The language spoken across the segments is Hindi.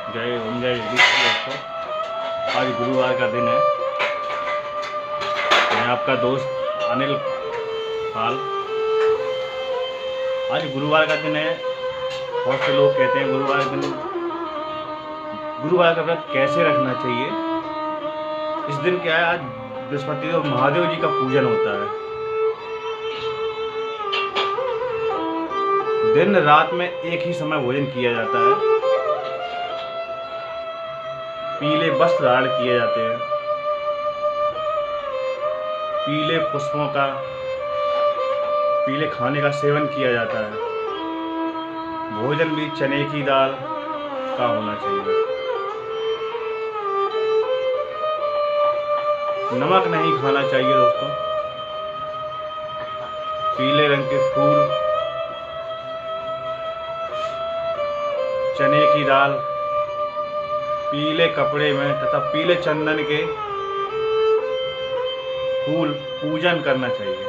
जय ओम जय जगदीश दोस्तों। आज गुरुवार का दिन है। मैं आपका दोस्त अनिल पाल। आज गुरुवार का दिन है। बहुत से लोग कहते हैं गुरुवार के दिन गुरुवार का व्रत कैसे रखना चाहिए। इस दिन क्या है, आज बृहस्पति देव महादेव जी का पूजन होता है। दिन रात में एक ही समय भोजन किया जाता है। पीले वस्त्र धारण किए जाते हैं। पीले पुष्पों का, पीले खाने का सेवन किया जाता है। भोजन भी चने की दाल का होना चाहिए। नमक नहीं खाना चाहिए दोस्तों। पीले रंग के फूल, चने की दाल, पीले कपड़े में तथा पीले चंदन के फूल पूजन करना चाहिए।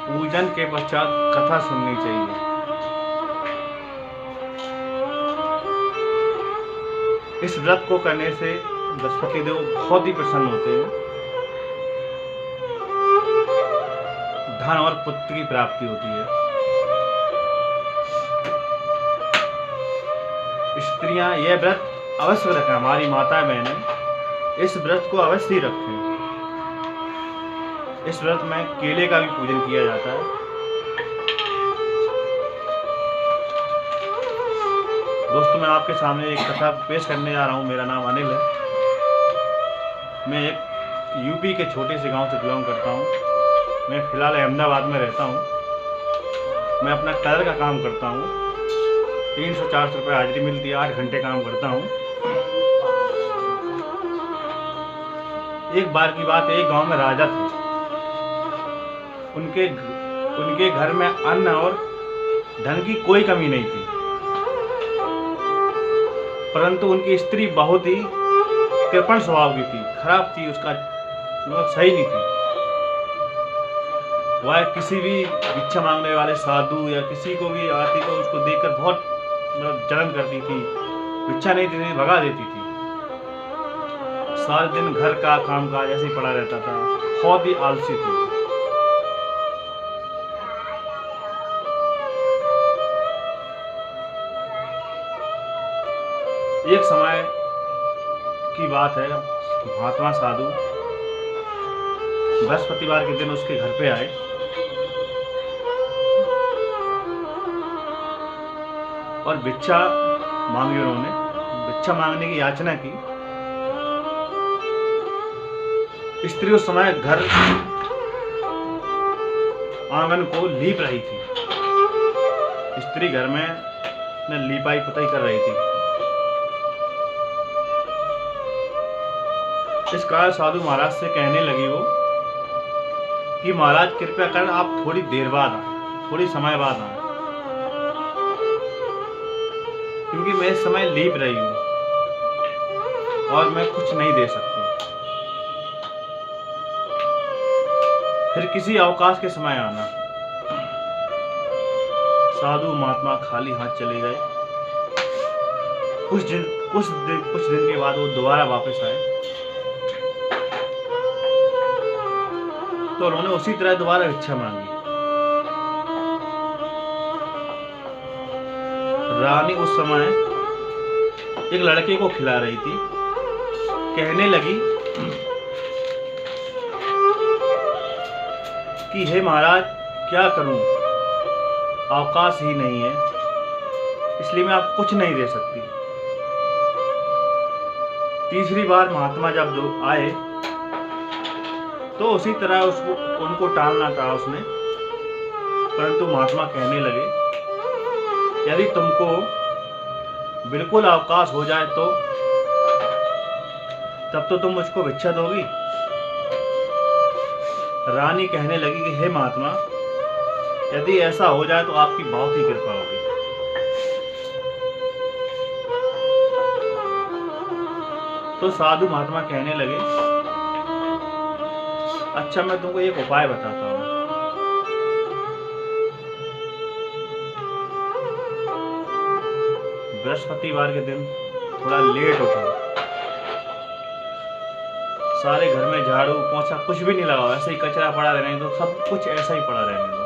पूजन के पश्चात कथा सुननी चाहिए। इस व्रत को करने से बृहस्पति देव बहुत ही प्रसन्न होते हैं। धन और पुत्र की प्राप्ति होती है। स्त्रियां यह व्रत अवश्य रखें। हमारी माता बहनें इस व्रत को अवश्य रखें। इस व्रत में केले का भी पूजन किया जाता है। दोस्तों, मैं आपके सामने एक कथा पेश करने जा रहा हूँ। मेरा नाम अनिल है। मैं एक यूपी के छोटे से गांव से बिलोंग करता हूँ। मैं फिलहाल अहमदाबाद में रहता हूँ। मैं अपना कलर का काम करता हूँ। 300-400 रुपये हाजिरी मिलती है। 8 घंटे काम करता हूँ। एक बार की बात है, एक गांव में राजा थे। उनके घर में अन्न और धन की कोई कमी नहीं थी, परंतु उनकी स्त्री बहुत ही कृपण स्वभाव की थी। खराब थी, उसका मतलब सही नहीं थी। वह किसी भी भिक्षा मांगने वाले साधु या किसी को भी आती तो उसको देखकर बहुत जलन करती थी। भिक्षा नहीं देती, भगा देती थी। सारे दिन घर का कामकाज ऐसे ही पड़ा रहता था। बहुत ही आलसी थी। एक समय की बात है, महात्मा साधु बृहस्पतिवार के दिन उसके घर पे आए और भिक्षा मांगी। उन्होंने भिक्षा मांगने की याचना की। स्त्री उस समय घर आंगन को लीप रही थी। स्त्री घर में लीपाई पुताई कर रही थी। इस कारण साधु महाराज से कहने लगी वो कि महाराज कृपया कर आप थोड़ी देर बाद आए, थोड़ी समय बाद आए, क्योंकि मैं इस समय लीप रही हूं और मैं कुछ नहीं दे सकती। फिर किसी अवकाश के समय आना। साधु महात्मा खाली हाथ चले गए। कुछ दिन के बाद वो दोबारा वापस आए तो उन्होंने उसी तरह दोबारा भिक्षा मांगी। रानी उस समय एक लड़के को खिला रही थी। कहने लगी कि हे महाराज, क्या करूं, अवकाश ही नहीं है, इसलिए मैं आपको कुछ नहीं दे सकती। तीसरी बार महात्मा जब आए तो उसी तरह उनको टालना चाहा उसने, परंतु महात्मा कहने लगे यदि तुमको बिल्कुल अवकाश हो जाए तो तब तो तुम मुझको भिक्षा दोगी। रानी कहने लगी कि हे महात्मा, यदि ऐसा हो जाए तो आपकी बहुत ही कृपा होगी। तो साधु महात्मा कहने लगे अच्छा, मैं तुमको एक उपाय बताता हूँ। बृहस्पतिवार के दिन थोड़ा लेट उठो, सारे घर में झाड़ू पोछा कुछ भी नहीं लगाओ, ऐसे ही कचरा पड़ा रहने दो, सब कुछ ऐसा ही पड़ा रहने दो,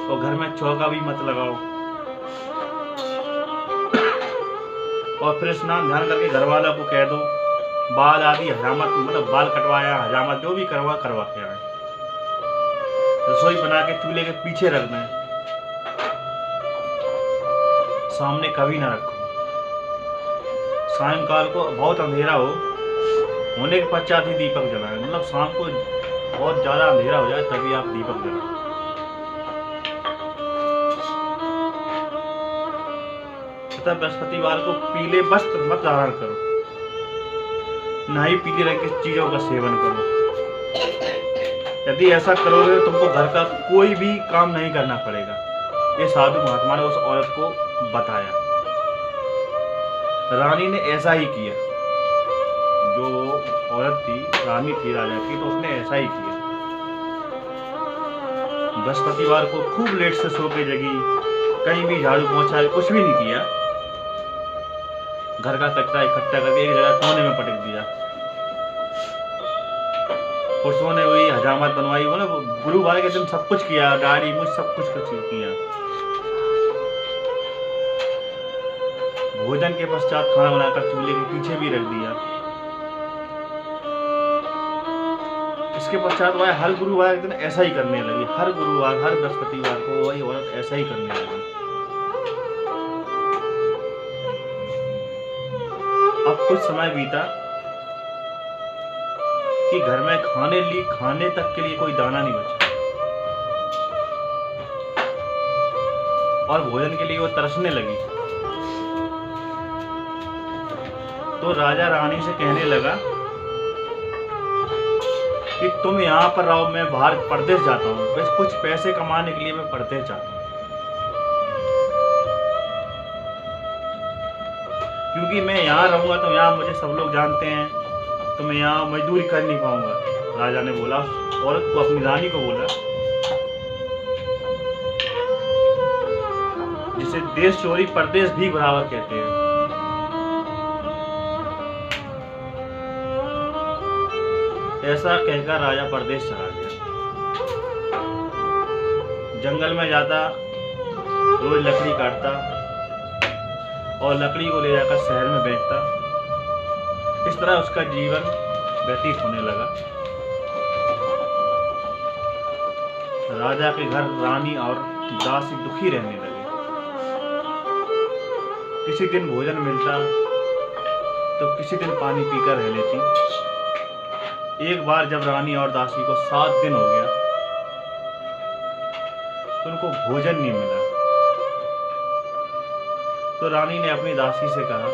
और घर में चौका भी मत लगाओ। और फिर स्नान ध्यान करके घर वालों को कह दो बाल आदि हजामत, मतलब बाल कटवाया हजामत जो भी करवा के आए। रसोई बना के चूल्हे के पीछे रख दें, सामने कभी ना रखो। सायंकाल को बहुत अंधेरा होने के पश्चात ही दीपक जलाएं, मतलब शाम को बहुत ज्यादा अंधेरा हो जाए तभी आप दीपक जलाएं। तथा बृहस्पतिवार को पीले वस्त्र मत धारण करो, ना ही पीले रंग की चीजों का सेवन करो। यदि ऐसा करोगे तो तुमको घर का कोई भी काम नहीं करना पड़ेगा। ये साधु महात्मा ने उस औरत को बताया। रानी ने ऐसा ही किया, जो औरत थी रानी थी राजा की, तो उसने ऐसा ही किया। बृहस्पतिवार को खूब लेट से सो के जगी, कहीं भी झाड़ू पोछा कुछ भी नहीं किया, घर का कचरा इकट्ठा करके एक जगह कोने में पटक दिया। पुरुषों ने वही हजामत बनवाई, मतलब गुरुवार के दिन सब कुछ किया, गाड़ी मुझ सब कुछ किया। भोजन के पश्चात खाना बनाकर चूल्हे के पीछे भी रख दिया। इसके पश्चात वह हर गुरुवार के दिन ऐसा ही करने लगी, हर गुरुवार हर बृहस्पतिवार को वही औरत ऐसा ही करने लगी। अब कुछ समय बीता कि घर में खाने तक के लिए कोई दाना नहीं बचा, और भोजन के लिए वो तरसने लगी। तो राजा रानी से कहने लगा कि तुम यहाँ पर रहो, मैं बाहर परदेश जाता हूँ, बस कुछ पैसे कमाने के लिए मैं परदेश जाता हूँ, क्योंकि मैं यहाँ रहूंगा तो यहाँ मुझे सब लोग जानते हैं, तो मैं यहाँ मजदूरी कर नहीं पाऊंगा। राजा ने बोला, औरत को, अपनी रानी को बोला, जिसे देश चोरी परदेश भी बराबर कहते हैं। ऐसा कहकर राजा परदेश चला गया। जंगल में जाता, रोज लकड़ी काटता और लकड़ी को ले जाकर शहर में बेचता। इस तरह उसका जीवन व्यतीत होने लगा। राजा के घर रानी और दासी दुखी रहने लगे। किसी दिन भोजन मिलता तो किसी दिन पानी पीकर रह लेती। एक बार जब रानी और दासी को 7 दिन हो गया तो उनको भोजन नहीं मिला। तो रानी ने अपनी दासी से कहा,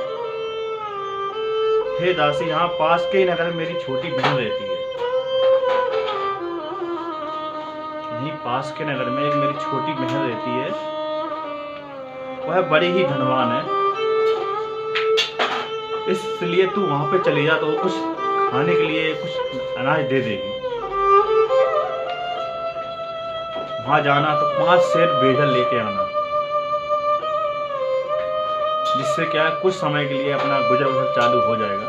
हे दासी, यहाँ पास के ही नगर में मेरी छोटी बहन रहती है। यहीं पास के नगर में एक मेरी छोटी बहन रहती है, वह बड़ी ही धनवान है, इसलिए तू वहां पे चली जा तो वो कुछ खाने के लिए कुछ अनाज दे देगी। वहां जाना तो 5 सेर बेजल लेके आना, जिससे क्या है कुछ समय के लिए अपना गुजर बसर चालू हो जाएगा।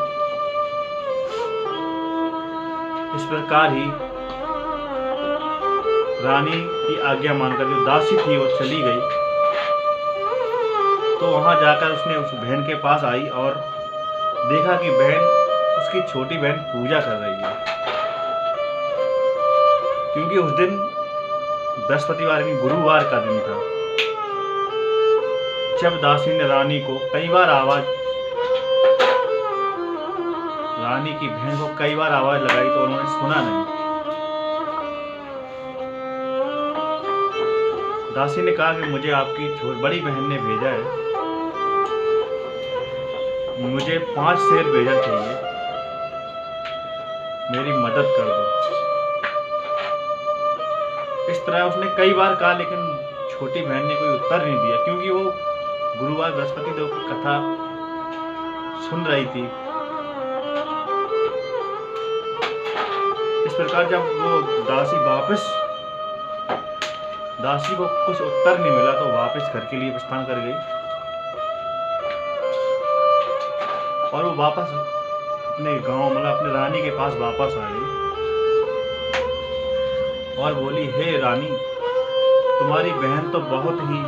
इस प्रकार ही रानी की आज्ञा मानकर जो दासी थी वो चली गई। तो वहां जाकर उसने उस बहन के पास आई और देखा कि उसकी छोटी बहन पूजा कर रही है, क्योंकि उस दिन बृहस्पतिवार की गुरुवार का दिन था। जब दासी ने रानी की बहन को कई बार आवाज लगाई तो उन्होंने सुना नहीं। दासी ने कहा कि मुझे आपकी बड़ी बहन ने भेजा है, मुझे 5 सेर बेजल चाहिए, मेरी मदद कर दो। इस तरह उसने कई बार कहा, लेकिन छोटी बहन ने कोई उत्तर नहीं दिया, क्योंकि वो गुरुवार बृहस्पति देव की कथा सुन रही थी। इस प्रकार जब वो दासी वापस दासी को कुछ उत्तर नहीं मिला तो वापस घर के लिए प्रस्थान कर गई और वो वापस अपने गांव मतलब अपने रानी के पास वापस आ गई और बोली, हे रानी, तुम्हारी बहन तो बहुत ही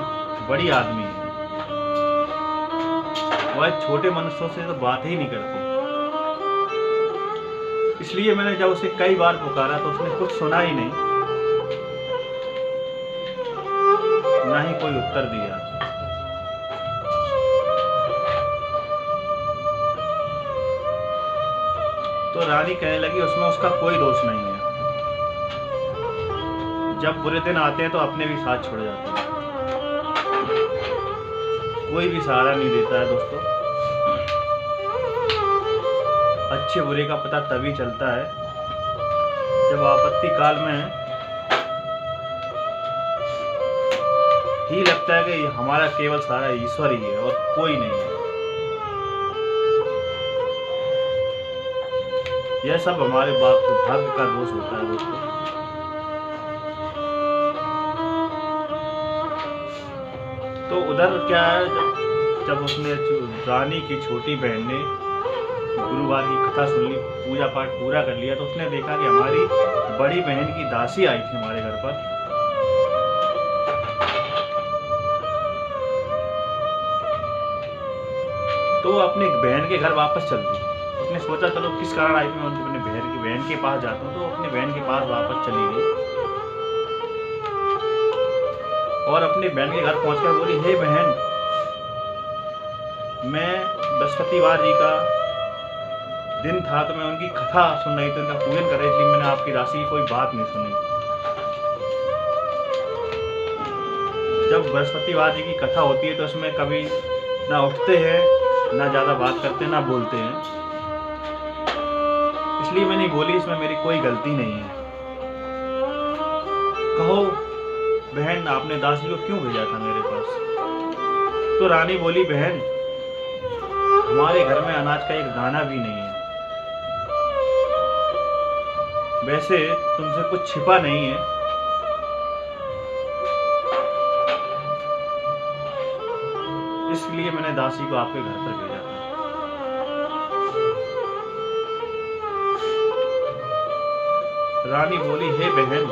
बड़ी आदमी है, वह छोटे मनुष्यों से तो बात ही नहीं करती, इसलिए मैंने जब उसे कई बार पुकारा तो उसने कुछ सुना ही नहीं, ना ही कोई उत्तर दिया। तो रानी कहने लगी, उसमें उसका कोई दोष नहीं है, जब बुरे दिन आते हैं तो अपने भी साथ छोड़ जाते हैं, कोई भी सहारा नहीं देता है दोस्तों। अच्छे बुरे का पता तभी चलता है जब आपत्ति काल में ही लगता है कि हमारा केवल सारा ईश्वर ही है और कोई नहीं है। यह सब हमारे भाग्य का दोष होता है दोस्तों। तो उधर क्या है, जब उसने रानी की छोटी बहन ने गुरुवार की कथा सुन ली, पूजा पाठ पूरा कर लिया, तो उसने देखा कि हमारी बड़ी बहन की दासी आई थी हमारे घर पर। तो वो अपनी बहन के घर वापस चल दी। उसने सोचा चलो किस कारण आई थी, मैं अपने बहन के पास जाता हूँ। तो अपनी बहन के पास वापस चली गई और अपनी बहन के घर पहुंचकर बोली, हे बहन, मैं बृहस्पतिवार जी का दिन था तो मैं उनकी कथा सुन रही थी, उनका पूजन कर रही थी, मैंने आपकी दासी की कोई बात नहीं सुनी। जब बृहस्पतिवार जी की कथा होती है तो उसमें कभी ना उठते हैं, ना ज्यादा बात करते हैं, ना बोलते हैं, इसलिए मैं नहीं बोली, इसमें मेरी कोई गलती नहीं है। कहो बहन, आपने दासी को क्यों भेजा था मेरे पास? तो रानी बोली, बहन, हमारे घर में अनाज का एक दाना भी नहीं है, वैसे तुमसे कुछ छिपा नहीं है, इसलिए मैंने दासी को आपके घर पर भेजा था। रानी बोली, हे बहन,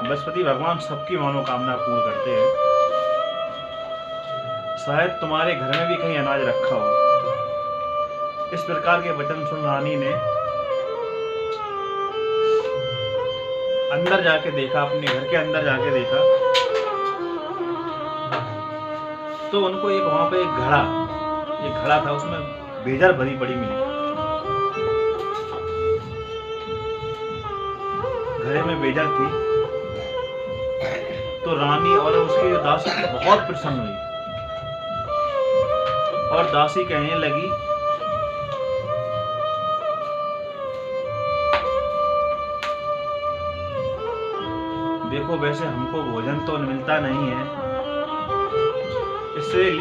बृहस्पति भगवान सबकी मनोकामना पूर्ण करते हैं, शायद तुम्हारे घर में भी कहीं अनाज रखा हो। इस प्रकार के वचन सुन रानी ने अंदर जाके देखा, अपने घर के अंदर जाके देखा, तो उनको एक वहां पे एक घड़ा था, उसमें बेजर भरी पड़ी मिली। घड़े में बेजर थी। तो रानी और उसकी दासी बहुत प्रसन्न हुई और दासी कहने लगी, देखो, वैसे हमको भोजन तो मिलता नहीं है,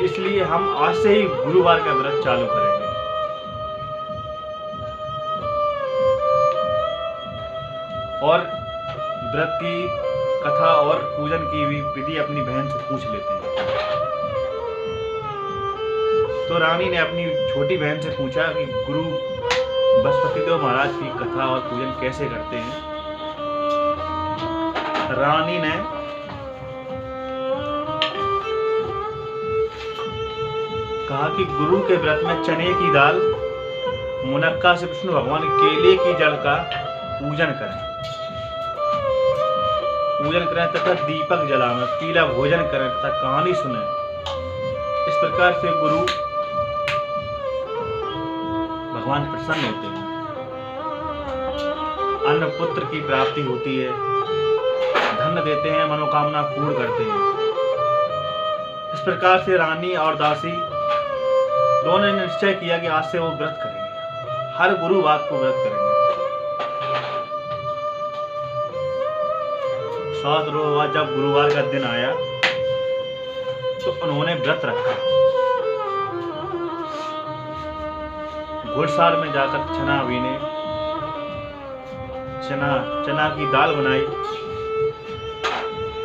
इसलिए हम आज से ही गुरुवार का व्रत चालू करेंगे। और व्रत की कथा और पूजन की भी विधि अपनी बहन से पूछ लेते हैं। तो रानी ने अपनी छोटी बहन से पूछा कि गुरु बृहस्पतिदेव महाराज की कथा और पूजन कैसे करते हैं। रानी ने कहा कि गुरु के व्रत में चने की दाल, मुनक्का से विष्णु भगवान केले की जड़ का पूजन करें तथा दीपक जलाएं, पीला भोजन करें तथा कहानी सुने। इस प्रकार से गुरु भगवान प्रसन्न होते हैं, अन्न पुत्र की प्राप्ति होती है, धन देते हैं, मनोकामना पूर्ण करते हैं। इस प्रकार से रानी और दासी दोनों ने निश्चय किया कि आज से वो व्रत करेंगे, हर गुरुवार को व्रत करेंगे। 7 रोज बाद जब गुरुवार का दिन आया तो उन्होंने व्रत रखा। घुड़सार में जाकर चना की दाल बनाई,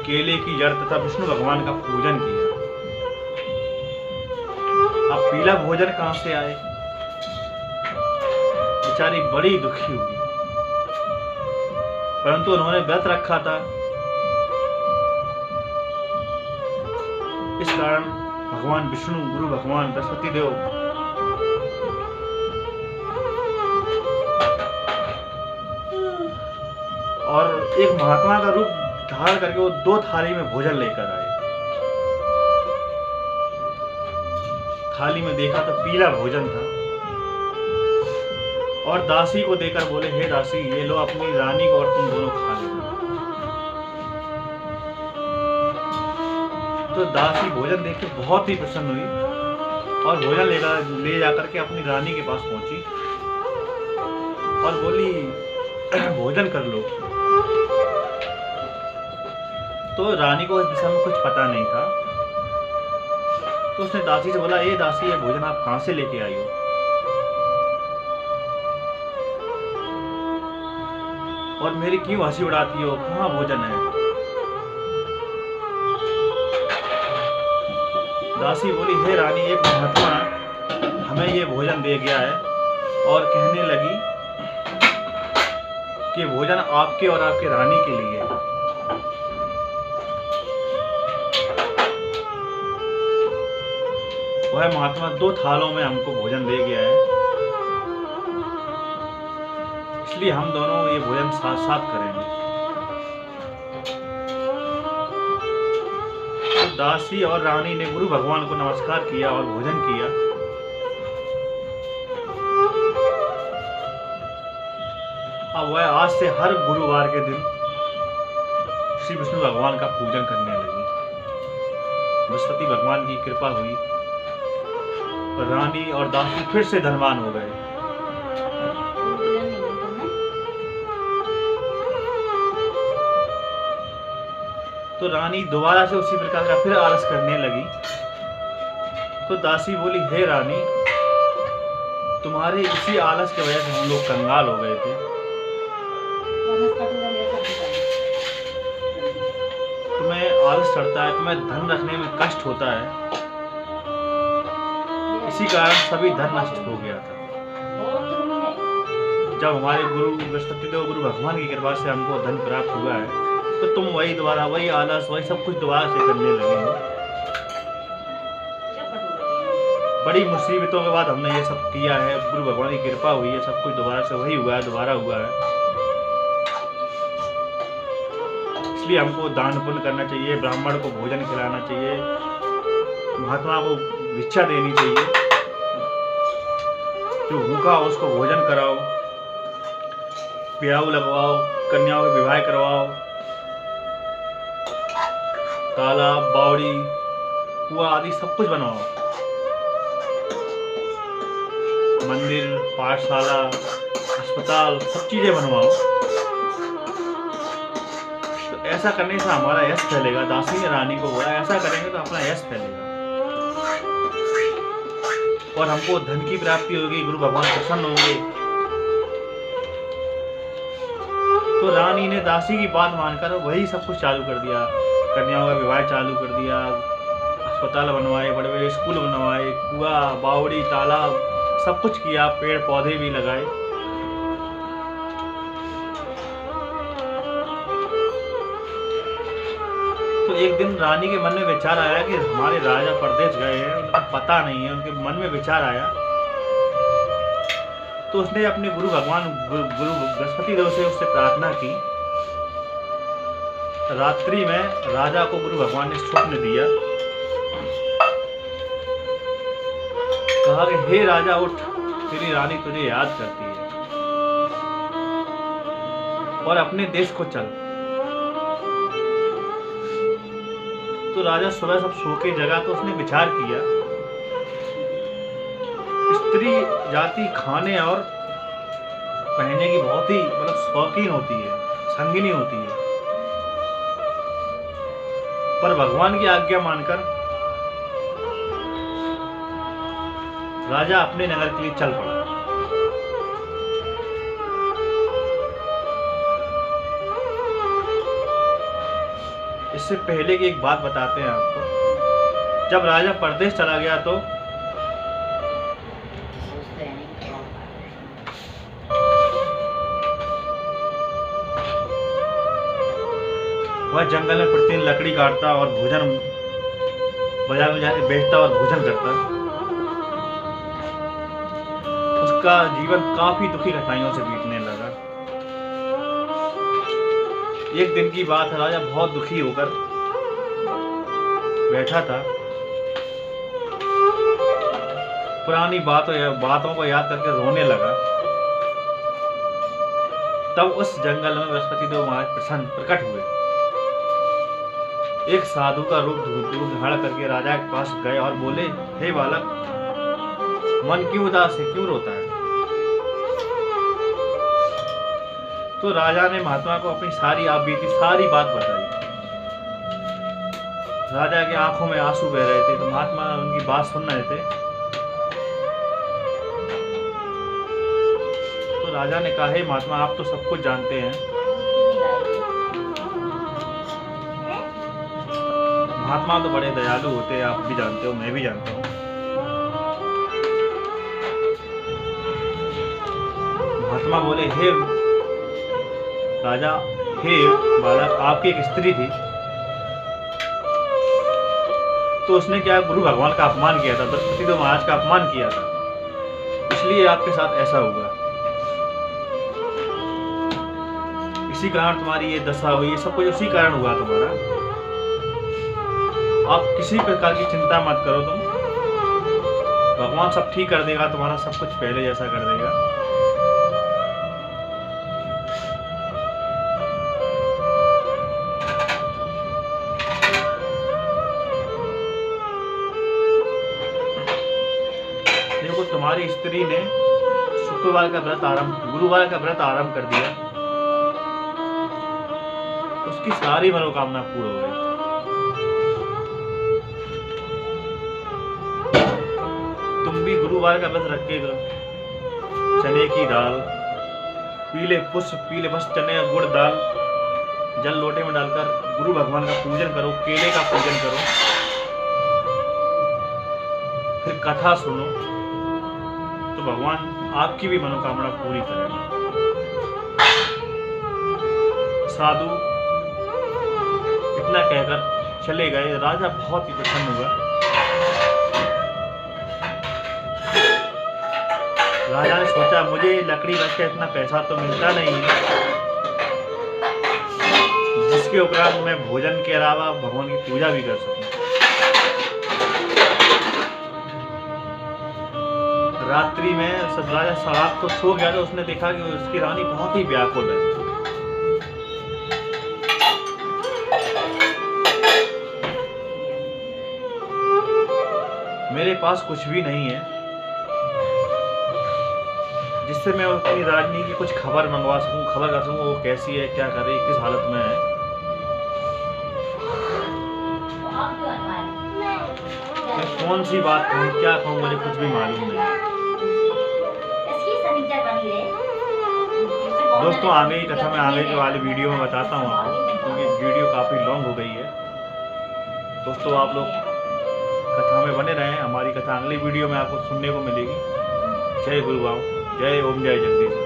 केले की जड़ तथा विष्णु भगवान का पूजन किया। अब पीला भोजन कहां से आए? बेचारी बड़ी दुखी हुई, परंतु उन्होंने व्रत रखा था। इस कारण भगवान विष्णु, गुरु भगवान बृहस्पति देव और एक महात्मा का रूप धारण करके वो 2 थाली में भोजन लेकर आए। थाली में देखा तो पीला भोजन था और दासी को देकर बोले, हे दासी, ये लो, अपनी रानी को और तुम दोनों खा लेना। तो दासी भोजन देख के बहुत ही प्रसन्न हुई और भोजन ले जाकर के अपनी रानी के पास पहुंची और बोली, भोजन कर लो। तो रानी को इस विषय में कुछ पता नहीं था, तो उसने दासी से बोला, ये दासी, ये भोजन आप कहां से लेके आई हो? और मेरी क्यों हंसी उड़ाती हो? कहां भोजन है? दासी बोली, हे रानी, एक महात्मा हमें ये भोजन दे गया है और कहने लगी कि भोजन आपके और आपके रानी के लिए है। वह महात्मा 2 थालों में हमको भोजन दे गया है, इसलिए हम दोनों ये भोजन साथ साथ करेंगे। तो दासी और रानी ने गुरु भगवान को नमस्कार किया और भोजन किया। अब वह आज से हर गुरुवार के दिन श्री विष्णु भगवान का पूजन करने लगी। बृहस्पति भगवान की कृपा हुई और रानी और दासी फिर से धनवान हो गए। तो रानी दोबारा से उसी प्रकार का फिर आलस करने लगी। तो दासी बोली, हे रानी, तुम्हारे इसी आलस की वजह से हम लोग कंगाल हो गए थे। तुम्हें आलस चढ़ता है, तुम्हें धन रखने में कष्ट होता है, इसी कारण सभी धन नष्ट हो गया था। जब हमारे गुरु बृहस्पति देव, गुरु भगवान की कृपा से हमको धन प्राप्त हुआ है, तो तुम वही आलस, वही सब कुछ दोबारा से करने लगे हो। बड़ी मुसीबतों के बाद हमने ये सब किया है, गुरु भगवान की कृपा हुई है, सब कुछ दोबारा से वही हुआ है, दोबारा हुआ है। इसलिए हमको दान पुण्य करना चाहिए, ब्राह्मण को भोजन खिलाना चाहिए, महात्मा को भिक्षा देनी चाहिए, जो भूखा हो उसको भोजन कराओ, ब्याह लगवाओ, कन्याओं के विवाह करवाओ, तालाब, बावड़ी, कुआं आदि सब कुछ बनवाओ, मंदिर, पाठशाला, अस्पताल, सब चीजें बनवाओ। तो ऐसा करने से हमारा यश फैलेगा। दासी ने रानी को बोला, ऐसा करेंगे तो अपना यश फैलेगा और हमको धन की प्राप्ति होगी, गुरु भगवान प्रसन्न होंगे। तो रानी ने दासी की बात मानकर वही सब कुछ चालू कर दिया, कन्याओं का विवाह चालू कर दिया, अस्पताल बनवाए, बड़े बड़े स्कूल बनवाए, कुआं, बावड़ी, तालाब, सब कुछ किया, पेड़ पौधे भी लगाए। तो एक दिन रानी के मन में विचार आया कि हमारे राजा परदेश गए हैं, उनको पता नहीं है, उनके मन में विचार आया। तो उसने अपने गुरु भगवान, गुरु बृहस्पति देव से उससे प्रार्थना की। रात्रि में राजा को गुरु भगवान ने स्वप्न दिया, कहा कि हे राजा उठ, तेरी रानी तुझे याद करती है और अपने देश को चल। तो राजा सुबह सब सो के जगा, तो उसने विचार किया, स्त्री जाति खाने और पहनने की बहुत ही शौकीन होती है, संगिनी होती है, पर भगवान की आज्ञा मानकर राजा अपने नगर के लिए चल पड़ा। इससे पहले की एक बात बताते हैं आपको। जब राजा परदेश चला गया तो वह जंगल में प्रतिदिन लकड़ी काटता और भोजन बाजार में जाके बेचता और भोजन करता। उसका जीवन काफी दुखी कठिनाइयों से बीतने लगा। एक दिन की बात है, राजा बहुत दुखी होकर बैठा था। पुरानी बातों को याद करके रोने लगा। तब उस जंगल में बृहस्पति देव महाराज प्रसन्न प्रकट हुए। एक साधु का रूप धारण करके राजा के पास गए और बोले, हे बालक, मन क्यों उदास है, क्यों रोता है? तो राजा ने महात्मा को अपनी सारी सारी बात बताई। राजा की आंखों में आंसू बह रहे थे, तो महात्मा उनकी बात सुन रहे थे। तो राजा ने कहा, हे महात्मा, आप तो सब कुछ जानते हैं। महात्मा तो बड़े दयालु होते हैं, आप भी जानते हो, मैं भी जानता हूँ। महात्मा बोले, हे राजा, हे बालक, आपकी एक स्त्री थी, तो उसने क्या गुरु भगवान का अपमान किया था, बृहस्पति देव महाराज का अपमान किया था, इसलिए आपके साथ ऐसा हुआ। इसी कारण तुम्हारी ये दशा हुई, ये सब कुछ उसी कारण हुआ तुम्हारा। आप किसी प्रकार की चिंता मत करो, तुम भगवान सब ठीक कर देगा, तुम्हारा सब कुछ पहले जैसा कर देगा। देखो, तुम्हारी स्त्री ने गुरुवार का व्रत आरंभ कर दिया, उसकी सारी मनोकामना पूर्ण हो गई। तुम भी गुरुवार का व्रत रखेगा। चने की दाल, पीले पुष्प, चने, गुड़, दाल, जल लोटे में डालकर गुरु भगवान का पूजन करो, केले का पूजन करो, फिर कथा सुनो, तो भगवान आपकी भी मनोकामना पूरी करेगा। साधु इतना कहकर चले गए। राजा बहुत ही प्रसन्न हुआ। राजा ने सोचा, मुझे लकड़ी बेच के इतना पैसा तो मिलता नहीं है, जिसके उपरांत मैं भोजन के अलावा भगवान की पूजा भी कर सकूं। रात्रि में राजा रात को सो गया, तो उसने देखा कि उसकी रानी बहुत ही व्याकुल है। मेरे पास कुछ भी नहीं है जिससे मैं अपनी रानी की कुछ खबर मंगवा सकूं, खबर कर सकूं वो कैसी है, क्या कर रही है, किस हालत में है। मैं कौन सी बात कहूं, क्या कहूं, मुझे कुछ भी मालूम नहीं। दोस्तों, आगे की कथा मैं आगे के वाले वीडियो में बताता हूं आपको, क्योंकि वीडियो काफी लॉन्ग हो गई है। दोस्तों, आप लोग कथा में बने रहें। हमारी कथा अगली वीडियो में आपको सुनने को मिलेगी। जय गुरुवाओं, जय ओम, जय जगदीश।